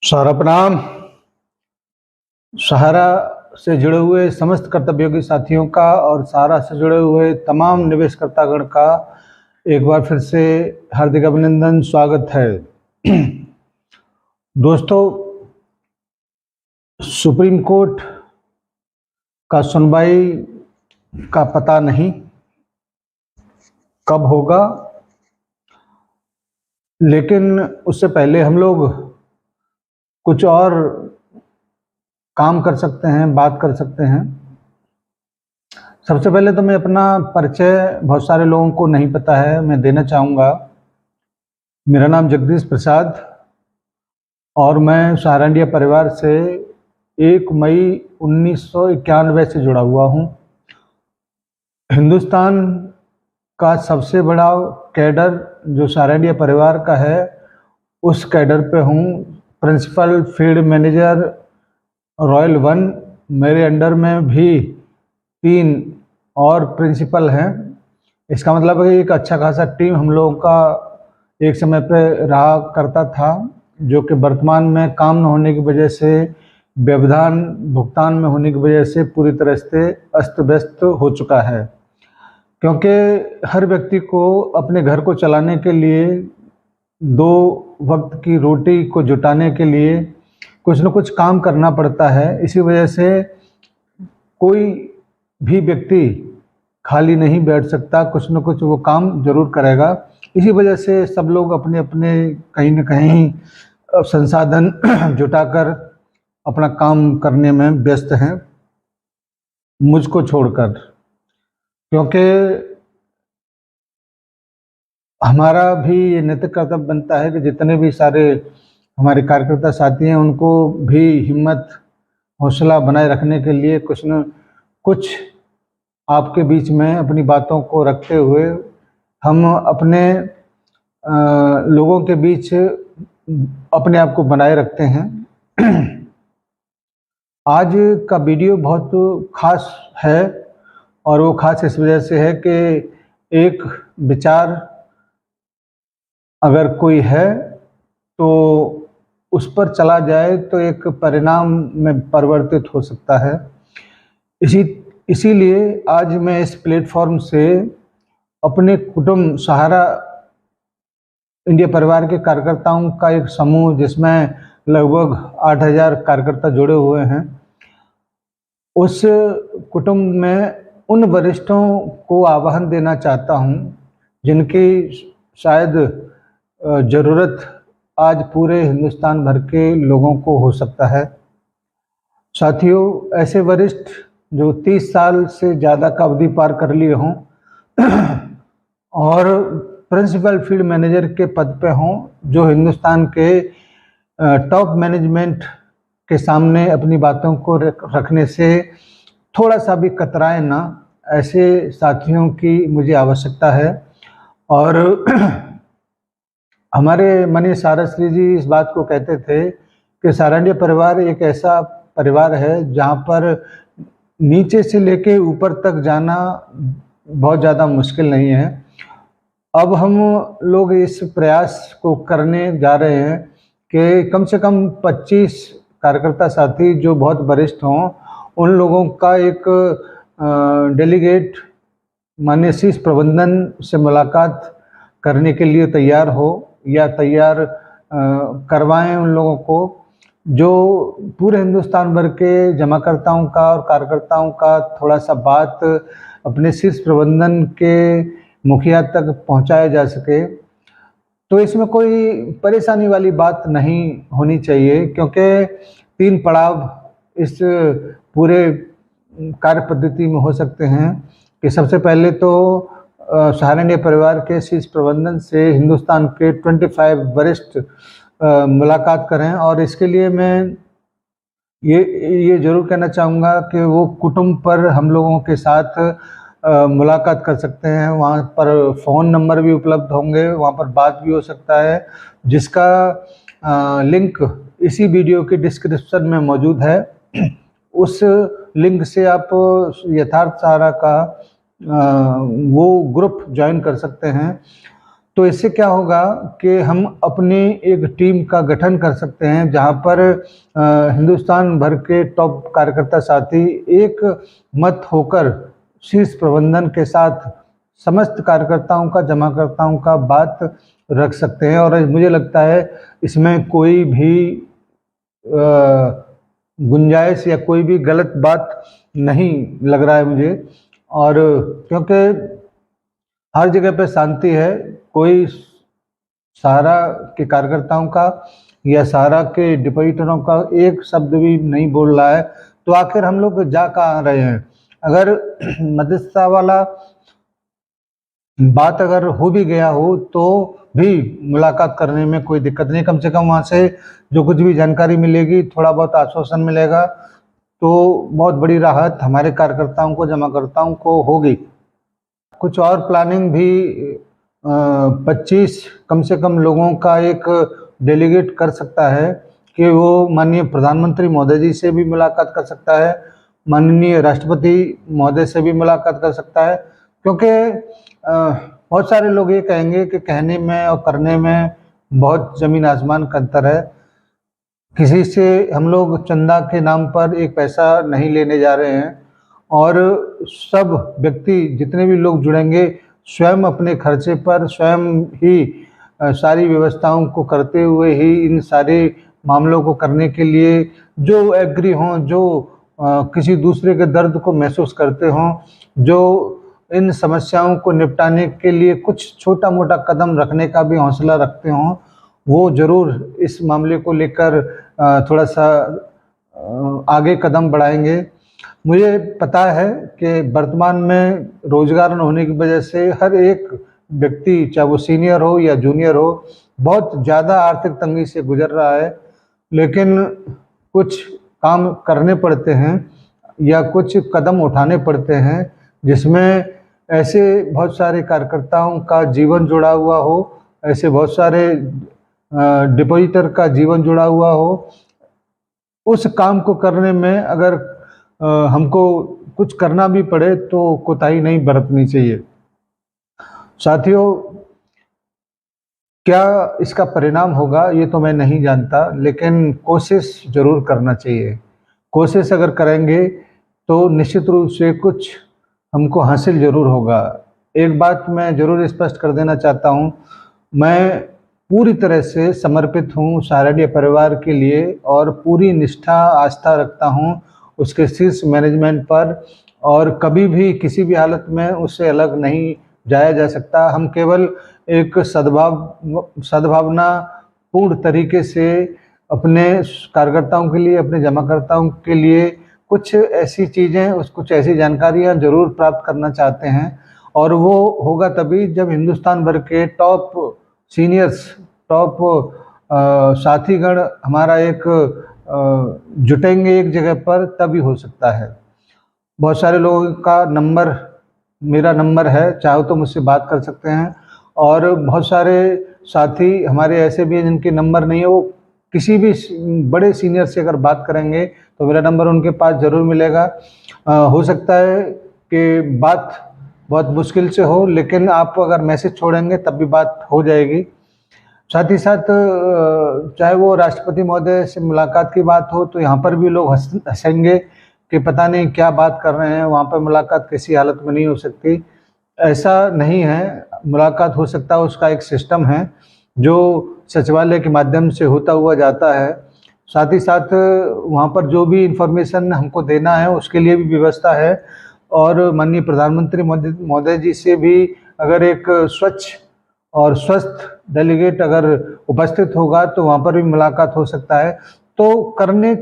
सहारा प्रणाम। सहारा से जुड़े हुए समस्त कर्तव्योगी साथियों का और सहारा से जुड़े हुए तमाम निवेशकर्तागण का एक बार फिर से हार्दिक अभिनंदन, स्वागत है। दोस्तों, सुप्रीम कोर्ट का सुनवाई का पता नहीं कब होगा, लेकिन उससे पहले हम लोग कुछ और काम कर सकते हैं, बात कर सकते हैं। सबसे पहले तो मैं अपना परिचय बहुत सारे लोगों को नहीं पता है, मैं देना चाहूँगा। मेरा नाम जगदीश प्रसाद और मैं सहारा इंडिया परिवार से 1 मई 1991 से जुड़ा हुआ हूँ। हिंदुस्तान का सबसे बड़ा कैडर जो सहारा इंडिया परिवार का है, उस कैडर पे हूँ। प्रिंसिपल फील्ड मैनेजर रॉयल 1, मेरे अंडर में भी 3 और प्रिंसिपल हैं। इसका मतलब है कि एक अच्छा खासा टीम हम लोगों का एक समय पे रहा करता था, जो कि वर्तमान में काम न होने की वजह से, व्यवधान भुगतान में होने की वजह से पूरी तरह से अस्त व्यस्त हो चुका है। क्योंकि हर व्यक्ति को अपने घर को चलाने के लिए, 2 वक्त की रोटी को जुटाने के लिए कुछ न कुछ काम करना पड़ता है। इसी वजह से कोई भी व्यक्ति खाली नहीं बैठ सकता, कुछ न कुछ वो काम जरूर करेगा। इसी वजह से सब लोग अपने अपने कहीं न कहीं संसाधन जुटाकर अपना काम करने में व्यस्त हैं, मुझको छोड़कर। क्योंकि हमारा भी ये नैतिक कर्तव्य बनता है कि जितने भी सारे हमारे कार्यकर्ता साथी हैं, उनको भी हिम्मत हौसला बनाए रखने के लिए कुछ न कुछ आपके बीच में अपनी बातों को रखते हुए हम अपने लोगों के बीच अपने आप को बनाए रखते हैं। आज का वीडियो बहुत खास है और वो खास इस वजह से है कि एक विचार अगर कोई है तो उस पर चला जाए तो एक परिणाम में परिवर्तित हो सकता है। इसीलिए आज मैं इस प्लेटफॉर्म से अपने कुटुंब सहारा इंडिया परिवार के कार्यकर्ताओं का एक समूह, जिसमें लगभग 8000 कार्यकर्ता जुड़े हुए हैं, उस कुटुंब में उन वरिष्ठों को आह्वान देना चाहता हूं जिनकी शायद ज़रूरत आज पूरे हिंदुस्तान भर के लोगों को हो सकता है। साथियों, ऐसे वरिष्ठ जो 30 साल से ज़्यादा का अवधि पार कर लिए हों और प्रिंसिपल फील्ड मैनेजर के पद पे हों, जो हिंदुस्तान के टॉप मैनेजमेंट के सामने अपनी बातों को रखने से थोड़ा सा भी कतराए ना, ऐसे साथियों की मुझे आवश्यकता है। और हमारे मनीष सारस्वती जी इस बात को कहते थे कि सहारा इंडिया परिवार एक ऐसा परिवार है जहाँ पर नीचे से लेके ऊपर तक जाना बहुत ज़्यादा मुश्किल नहीं है। अब हम लोग इस प्रयास को करने जा रहे हैं कि कम से कम 25 कार्यकर्ता साथी जो बहुत वरिष्ठ हों, उन लोगों का एक डेलीगेट माननीय शीर्ष प्रबंधन से मुलाकात करने के लिए तैयार हो या तैयार करवाएं उन लोगों को, जो पूरे हिंदुस्तान भर के जमाकर्ताओं का और कार्यकर्ताओं का थोड़ा सा बात अपने शीर्ष प्रबंधन के मुखिया तक पहुंचाया जा सके। तो इसमें कोई परेशानी वाली बात नहीं होनी चाहिए, क्योंकि 3 पड़ाव इस पूरे कार्य पद्धति में हो सकते हैं कि सबसे पहले तो सहारा इंडिया परिवार के शीर्ष प्रबंधन से हिंदुस्तान के 25 वरिष्ठ मुलाकात करें। और इसके लिए मैं ये जरूर कहना चाहूँगा कि वो कुटुंब पर हम लोगों के साथ मुलाकात कर सकते हैं। वहाँ पर फ़ोन नंबर भी उपलब्ध होंगे, वहाँ पर बात भी हो सकता है, जिसका लिंक इसी वीडियो के डिस्क्रिप्शन में मौजूद है। उस लिंक से आप यथार्थ सहारा का वो ग्रुप ज्वाइन कर सकते हैं। तो इससे क्या होगा कि हम अपनी एक टीम का गठन कर सकते हैं, जहाँ पर हिंदुस्तान भर के टॉप कार्यकर्ता साथी एक मत होकर शीर्ष प्रबंधन के साथ समस्त कार्यकर्ताओं का, जमाकर्ताओं का बात रख सकते हैं। और मुझे लगता है इसमें कोई भी गुंजाइश या कोई भी गलत बात नहीं लग रहा है मुझे। और क्योंकि हर जगह पे शांति है, कोई सहारा के कार्यकर्ताओं का या सहारा के डिपोजिटरों का एक शब्द भी नहीं बोल रहा है, तो आखिर हम लोग जा कहाँ रहे हैं। अगर मध्यस्थता वाला बात अगर हो भी गया हो तो भी मुलाकात करने में कोई दिक्कत नहीं, कम से कम वहाँ से जो कुछ भी जानकारी मिलेगी, थोड़ा बहुत आश्वासन मिलेगा, तो बहुत बड़ी राहत हमारे कार्यकर्ताओं को, जमाकर्ताओं को होगी। कुछ और प्लानिंग भी 25 कम से कम लोगों का एक डेलीगेट कर सकता है कि वो माननीय प्रधानमंत्री महोदय जी से भी मुलाकात कर सकता है, माननीय राष्ट्रपति महोदय से भी मुलाकात कर सकता है। क्योंकि बहुत सारे लोग ये कहेंगे कि कहने में और करने में बहुत ज़मीन आसमान का अंतर है। किसी से हम लोग चंदा के नाम पर एक पैसा नहीं लेने जा रहे हैं, और सब व्यक्ति जितने भी लोग जुड़ेंगे स्वयं अपने खर्चे पर, स्वयं ही सारी व्यवस्थाओं को करते हुए ही इन सारे मामलों को करने के लिए जो एग्री हों, जो किसी दूसरे के दर्द को महसूस करते हों, जो इन समस्याओं को निपटाने के लिए कुछ छोटा मोटा कदम रखने का भी हौसला रखते हों, वो ज़रूर इस मामले को लेकर थोड़ा सा आगे कदम बढ़ाएंगे। मुझे पता है कि वर्तमान में रोजगार न होने की वजह से हर एक व्यक्ति, चाहे वो सीनियर हो या जूनियर हो, बहुत ज़्यादा आर्थिक तंगी से गुजर रहा है। लेकिन कुछ काम करने पड़ते हैं या कुछ कदम उठाने पड़ते हैं जिसमें ऐसे बहुत सारे कार्यकर्ताओं का जीवन जुड़ा हुआ हो, ऐसे बहुत सारे डिपोजिटर का जीवन जुड़ा हुआ हो। उस काम को करने में अगर हमको कुछ करना भी पड़े तो कोताही नहीं बरतनी चाहिए। साथियों, क्या इसका परिणाम होगा ये तो मैं नहीं जानता, लेकिन कोशिश ज़रूर करना चाहिए। कोशिश अगर करेंगे तो निश्चित रूप से कुछ हमको हासिल ज़रूर होगा। एक बात मैं ज़रूर स्पष्ट कर देना चाहता हूँ, मैं पूरी तरह से समर्पित हूँ सहारनडीह परिवार के लिए और पूरी निष्ठा, आस्था रखता हूँ उसके शीर्ष मैनेजमेंट पर, और कभी भी किसी भी हालत में उससे अलग नहीं जाया जा सकता। हम केवल एक सद्भावना पूर्ण तरीके से अपने कार्यकर्ताओं के लिए, अपने जमाकर्ताओं के लिए कुछ ऐसी चीज़ें, कुछ ऐसी जानकारियाँ ज़रूर प्राप्त करना चाहते हैं। और वो होगा तभी जब हिंदुस्तान भर के टॉप सीनियर्स, टॉप साथीगण हमारा एक जुटेंगे एक जगह पर, तभी हो सकता है। बहुत सारे लोगों का नंबर, मेरा नंबर है, चाहो तो मुझसे बात कर सकते हैं। और बहुत सारे साथी हमारे ऐसे भी हैं जिनके नंबर नहीं है, वो किसी भी बड़े सीनियर से अगर बात करेंगे तो मेरा नंबर उनके पास ज़रूर मिलेगा। हो सकता है कि बात बहुत मुश्किल से हो, लेकिन आप अगर मैसेज छोड़ेंगे तब भी बात हो जाएगी। साथ ही साथ चाहे वो राष्ट्रपति महोदय से मुलाकात की बात हो तो यहाँ पर भी लोग हंसेंगे कि पता नहीं क्या बात कर रहे हैं, वहाँ पर मुलाकात किसी हालत में नहीं हो सकती। ऐसा नहीं है, मुलाकात हो सकता है, उसका एक सिस्टम है जो सचिवालय के माध्यम से होता हुआ जाता है। साथ ही साथ वहाँ पर जो भी इन्फॉर्मेशन हमको देना है उसके लिए भी व्यवस्था है। और माननीय प्रधानमंत्री महोदय जी से भी अगर एक स्वच्छ और स्वस्थ डेलीगेट अगर उपस्थित होगा तो वहाँ पर भी मुलाकात हो सकता है। तो करने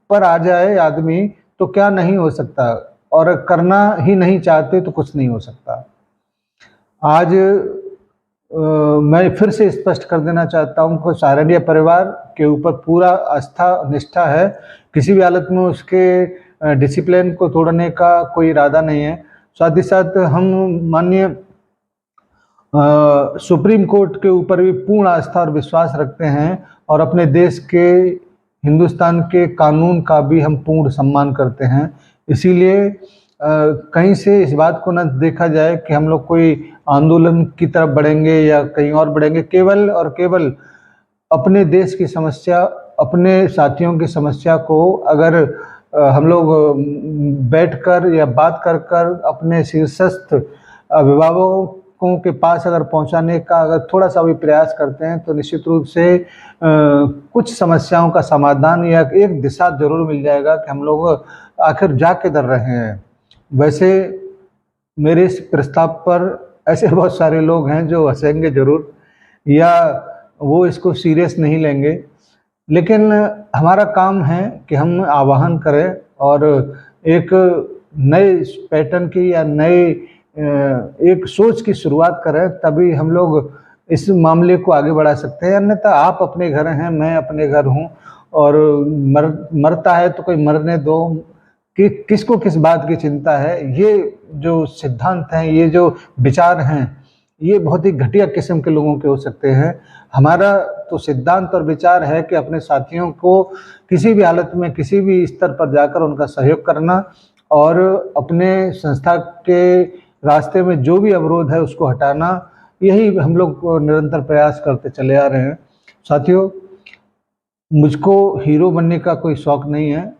पर आ जाए आदमी तो क्या नहीं हो सकता, और करना ही नहीं चाहते तो कुछ नहीं हो सकता। आज मैं फिर से स्पष्ट कर देना चाहता हूँ कि सहारनडीह परिवार के ऊपर पूरा आस्था, निष्ठा है। किसी भी हालत में उसके डिसिप्लिन को तोड़ने का कोई इरादा नहीं है। साथ ही साथ हम माननीय सुप्रीम कोर्ट के ऊपर भी पूर्ण आस्था और विश्वास रखते हैं, और अपने देश के, हिंदुस्तान के कानून का भी हम पूर्ण सम्मान करते हैं। इसीलिए कहीं से इस बात को न देखा जाए कि हम लोग कोई आंदोलन की तरफ बढ़ेंगे या कहीं और बढ़ेंगे। केवल और केवल अपने देश की समस्या, अपने साथियों की समस्या को अगर हम लोग बैठकर या बात कर कर अपने शीर्षस्थ अभिभावकों के पास अगर पहुंचाने का अगर थोड़ा-सा भी प्रयास करते हैं, तो निश्चित रूप से कुछ समस्याओं का समाधान या एक दिशा ज़रूर मिल जाएगा कि हम लोग आखिर जा किधर रहे हैं। वैसे मेरे इस प्रस्ताव पर ऐसे बहुत सारे लोग हैं जो हँसेंगे ज़रूर या वो इसको सीरियस नहीं लेंगे, लेकिन हमारा काम है कि हम आह्वान करें और एक नए पैटर्न की या नए एक सोच की शुरुआत करें, तभी हम लोग इस मामले को आगे बढ़ा सकते हैं। अन्यथा आप अपने घर हैं, मैं अपने घर हूँ और मरता है तो कोई मरने दो, कि किसको किस बात की चिंता है। ये जो सिद्धांत हैं, ये जो विचार हैं, ये बहुत ही घटिया किस्म के लोगों के हो सकते हैं। हमारा तो सिद्धांत और विचार है कि अपने साथियों को किसी भी हालत में, किसी भी स्तर पर जाकर उनका सहयोग करना और अपने संस्था के रास्ते में जो भी अवरोध है उसको हटाना, यही हम लोग निरंतर प्रयास करते चले आ रहे हैं। साथियों, मुझको हीरो बनने का कोई शौक़ नहीं है,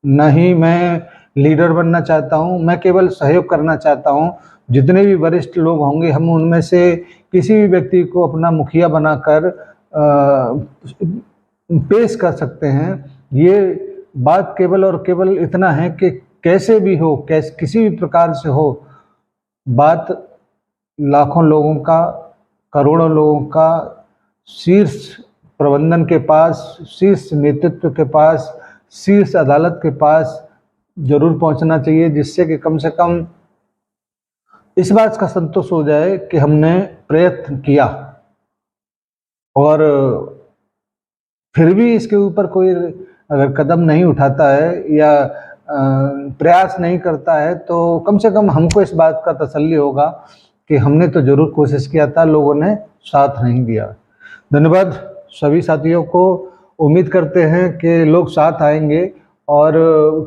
न ही मैं लीडर बनना चाहता हूँ, मैं केवल सहयोग करना चाहता हूँ। जितने भी वरिष्ठ लोग होंगे, हम उनमें से किसी भी व्यक्ति को अपना मुखिया बनाकर पेश कर सकते हैं। ये बात केवल और केवल इतना है कि कैसे भी हो, किसी भी प्रकार से हो, बात लाखों लोगों का, करोड़ों लोगों का शीर्ष प्रबंधन के पास, शीर्ष नेतृत्व के पास, शीर्ष अदालत के पास ज़रूर पहुंचना चाहिए, जिससे कि कम से कम इस बात का संतोष हो जाए कि हमने प्रयत्न किया और फिर भी इसके ऊपर कोई अगर कदम नहीं उठाता है या प्रयास नहीं करता है, तो कम से कम हमको इस बात का तसल्ली होगा कि हमने तो ज़रूर कोशिश किया था, लोगों ने साथ नहीं दिया। धन्यवाद सभी साथियों को। उम्मीद करते हैं कि लोग साथ आएंगे और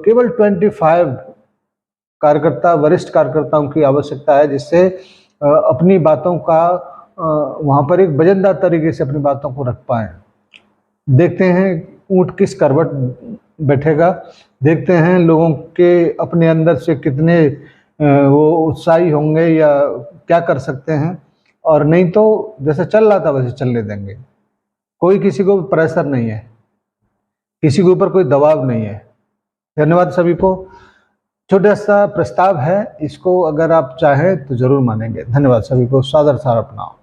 केवल 25 कार्यकर्ता, वरिष्ठ कार्यकर्ताओं की आवश्यकता है, जिससे अपनी बातों का वहाँ पर एक वजनदार तरीके से अपनी बातों को रख पाएँ। देखते हैं ऊँट किस करवट बैठेगा, देखते हैं लोगों के अपने अंदर से कितने वो उत्साही होंगे या क्या कर सकते हैं, और नहीं तो जैसे चल रहा था वैसे चलने देंगे। कोई किसी को प्रेशर नहीं है, किसी के ऊपर कोई दबाव नहीं है। धन्यवाद सभी को। छोटा सा प्रस्ताव है, इसको अगर आप चाहें तो ज़रूर मानेंगे। धन्यवाद सभी को, सादर प्रणाम।